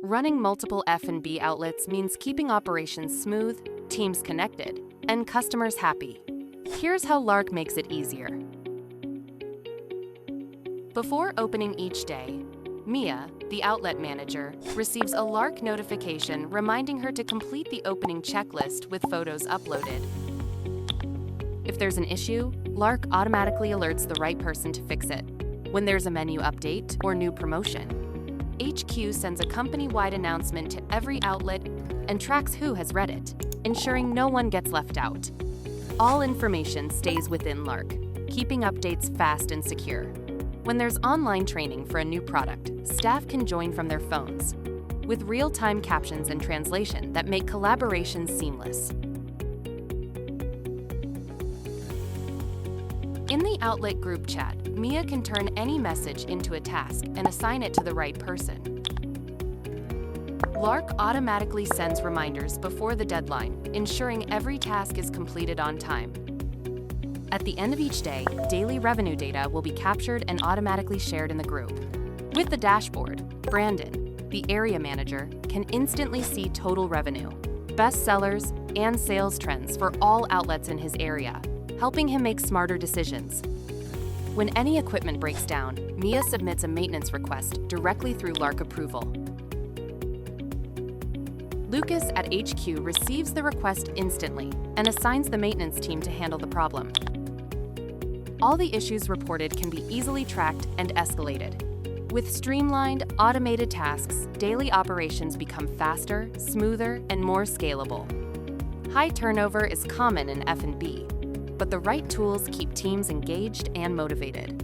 Running multiple F&B outlets means keeping operations smooth, teams connected, and customers happy. Here's how Lark makes it easier. Before opening each day, Mia, the outlet manager, receives a Lark notification reminding her to complete the opening checklist with photos uploaded. If there's an issue, Lark automatically alerts the right person to fix it. When there's a menu update or new promotion, HQ sends a company-wide announcement to every outlet and tracks who has read it, ensuring no one gets left out. All information stays within Lark, keeping updates fast and secure. When there's online training for a new product, staff can join from their phones, with real-time captions and translation that make collaboration seamless. In the outlet group chat, Mia can turn any message into a task and assign it to the right person. Lark automatically sends reminders before the deadline, ensuring every task is completed on time. At the end of each day, daily revenue data will be captured and automatically shared in the group. With the dashboard, Brandon, the area manager, can instantly see total revenue, best sellers, and sales trends for all outlets in his area, helping him make smarter decisions. When any equipment breaks down, Mia submits a maintenance request directly through Lark approval. Lucas at HQ receives the request instantly and assigns the maintenance team to handle the problem. All the issues reported can be easily tracked and escalated. With streamlined, automated tasks, daily operations become faster, smoother, and more scalable. High turnover is common in F&B, but the right tools keep teams engaged and motivated.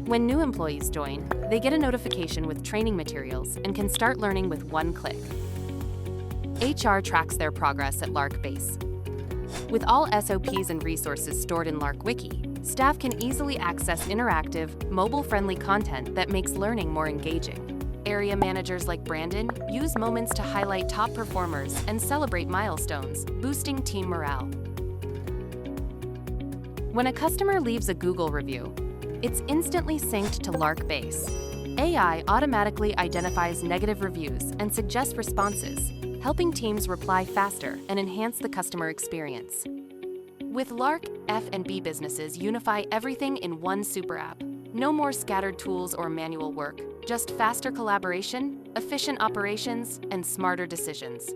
When new employees join, they get a notification with training materials and can start learning with one click. HR tracks their progress at Lark Base. With all SOPs and resources stored in Lark Wiki, staff can easily access interactive, mobile-friendly content that makes learning more engaging. Area managers like Brandon use moments to highlight top performers and celebrate milestones, boosting team morale. When a customer leaves a Google review, it's instantly synced to Lark Base. AI automatically identifies negative reviews and suggests responses, helping teams reply faster and enhance the customer experience. With Lark, F&B businesses unify everything in one Superapp. No more scattered tools or manual work, just faster collaboration, efficient operations, and smarter decisions.